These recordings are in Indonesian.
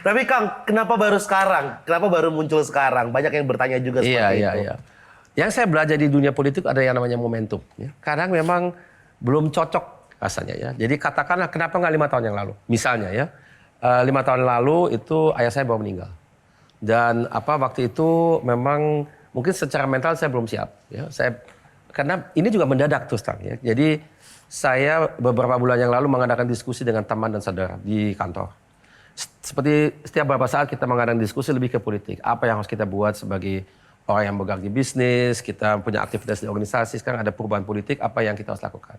Tapi Kang, kenapa baru sekarang? Kenapa baru muncul sekarang? Banyak yang bertanya juga seperti itu. Iya. Yang saya belajar di dunia politik ada yang namanya momentum. Ya. Kadang memang belum cocok rasanya ya. Jadi katakanlah kenapa nggak 5 tahun yang lalu? Misalnya ya, 5 tahun lalu itu ayah saya baru meninggal. Dan waktu itu memang mungkin secara mental saya belum siap. Ya. Karena ini juga mendadak terus terang ya. Jadi saya beberapa bulan yang lalu mengadakan diskusi dengan teman dan saudara di kantor. Seperti setiap beberapa saat kita mengadakan diskusi lebih ke politik. Apa yang harus kita buat sebagai orang yang bergerak di bisnis, kita punya aktivitas di organisasi, sekarang ada perubahan politik, apa yang kita harus lakukan.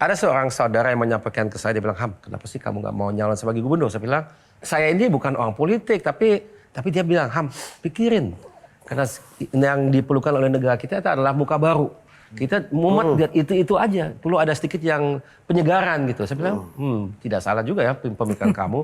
Ada seorang saudara yang menyampaikan ke saya, dia bilang, Ham, kenapa sih kamu nggak mau nyalon sebagai gubernur? Saya bilang, saya ini bukan orang politik, tapi dia bilang, Ham, pikirin. Karena yang diperlukan oleh negara kita itu adalah muka baru. Kita mumet lihat itu aja, perlu ada sedikit yang penyegaran gitu. Saya bilang, tidak salah juga ya pemikiran kamu.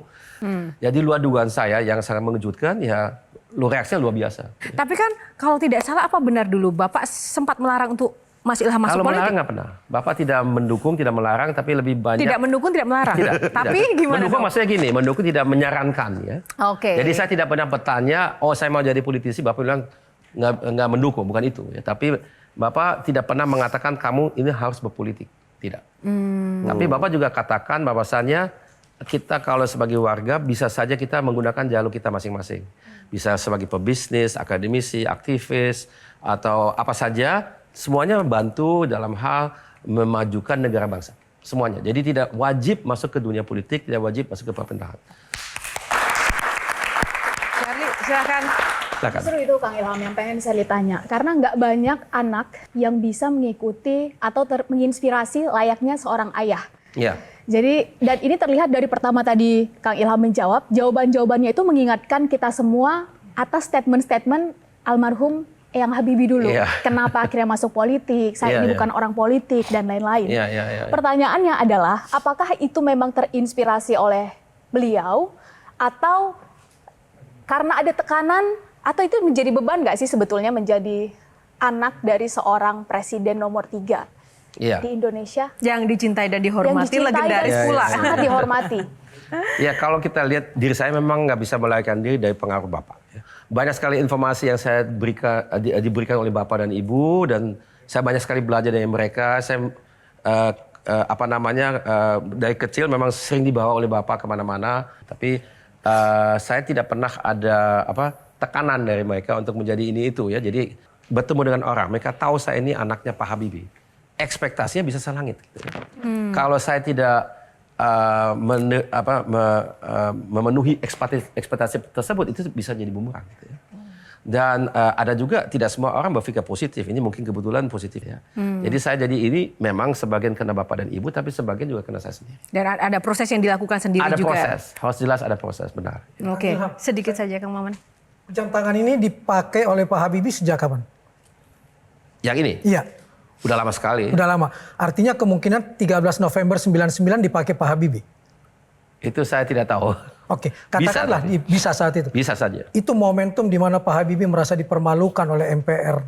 Jadi luar dugaan saya yang sangat mengejutkan ya, reaksinya luar biasa. Tapi kan kalau tidak salah apa benar dulu Bapak sempat melarang untuk Mas Ilham masuk kalau politik? Melarang nggak pernah. Bapak tidak mendukung, tidak melarang, tapi lebih banyak. Tidak mendukung, tidak melarang. Tapi gimana? Mendukung maksudnya gini, mendukung tidak menyarankan ya. Oke. Jadi saya tidak pernah bertanya, oh saya mau jadi politisi, Bapak bilang nggak mendukung, bukan itu ya. Tapi Bapak tidak pernah mengatakan kamu ini harus berpolitik, tidak. Tapi Bapak juga katakan bahwasannya kita kalau sebagai warga bisa saja kita menggunakan jalur kita masing-masing. Bisa sebagai pebisnis, akademisi, aktivis, atau apa saja, semuanya membantu dalam hal memajukan negara bangsa. Semuanya. Jadi tidak wajib masuk ke dunia politik, tidak wajib masuk ke pemerintahan. Charlie, silakan. Justru itu Kang Ilham yang pengen saya ditanya. Karena nggak banyak anak yang bisa mengikuti atau menginspirasi layaknya seorang ayah. Iya. Jadi, dan ini terlihat dari pertama tadi Kang Ilham menjawab, jawaban-jawabannya itu mengingatkan kita semua atas statement-statement almarhum Eyang Habibie dulu. Iya. Kenapa akhirnya masuk politik, saya ini bukan orang politik, dan lain-lain. Iya. Pertanyaannya adalah, apakah itu memang terinspirasi oleh beliau, atau karena ada tekanan, atau itu menjadi beban nggak sih sebetulnya menjadi anak dari seorang presiden nomor 3 di Indonesia? Yang dicintai dan dihormati, legendaris pula. Sangat dihormati. Ya kalau kita lihat diri saya memang nggak bisa melarikan diri dari pengaruh Bapak. Banyak sekali informasi yang saya diberikan oleh Bapak dan Ibu, dan saya banyak sekali belajar dari mereka. Saya dari kecil memang sering dibawa oleh Bapak kemana-mana, tapi saya tidak pernah ada tekanan dari mereka untuk menjadi ini itu ya. Jadi bertemu dengan orang, mereka tahu saya ini anaknya Pak Habibie. Ekspektasinya bisa selangit. Gitu. Kalau saya tidak memenuhi ekspektasi tersebut, itu bisa jadi bumerang. Gitu ya. Dan ada juga tidak semua orang berpikir positif. Ini mungkin kebetulan positif ya. Jadi saya jadi ini memang sebagian kena Bapak dan Ibu, tapi sebagian juga kena saya sendiri. Dan ada proses yang dilakukan sendiri ada juga. Ada proses, harus jelas ada proses, benar. Oke, sedikit saja Kang Maman. Jam tangan ini dipakai oleh Pak Habibie sejak kapan? Yang ini? Iya. Udah lama sekali. Udah lama. Artinya kemungkinan 13 November 99 dipakai Pak Habibie. Itu saya tidak tahu. Oke, katakanlah bisa saat itu. Bisa saja. Itu momentum di mana Pak Habibie merasa dipermalukan oleh MPR.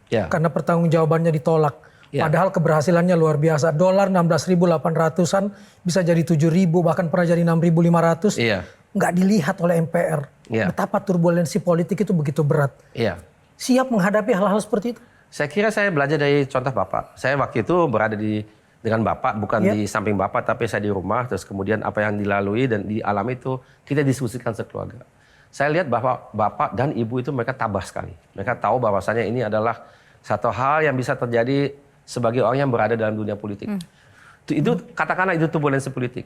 Ya. Karena pertanggungjawabannya ditolak. Ya. Padahal keberhasilannya luar biasa. Dolar 16.800-an bisa jadi 7.000, bahkan pernah jadi 6.500. Iya. Nggak dilihat oleh MPR. Ya. Betapa turbulensi politik itu begitu berat. Iya. Siap menghadapi hal-hal seperti itu? Saya kira saya belajar dari contoh Bapak. Saya waktu itu berada dengan Bapak, bukan di samping Bapak, tapi saya di rumah. Terus kemudian apa yang dilalui dan dialami itu kita diskusikan sekeluarga. Saya lihat bahwa Bapak dan Ibu itu mereka tabah sekali. Mereka tahu bahwasannya ini adalah satu hal yang bisa terjadi sebagai orang yang berada dalam dunia politik. Itu katakanlah itu turbulensi politik.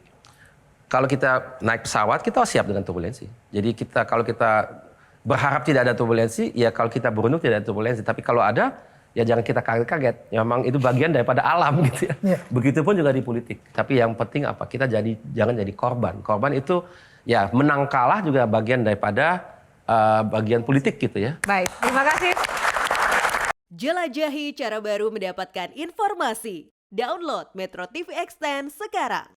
Kalau kita naik pesawat, kita siap dengan turbulensi. Jadi kalau kita berharap tidak ada turbulensi, ya kalau kita beruntung tidak ada turbulensi. Tapi kalau ada, ya jangan kita kaget-kaget. Ya, memang itu bagian daripada alam gitu ya. Begitupun juga di politik. Tapi yang penting apa? Kita jangan jadi korban. Korban itu ya menang kalah juga bagian daripada bagian politik gitu ya. Baik, terima kasih. Jelajahi cara baru mendapatkan informasi. Download Metro TV Extend sekarang.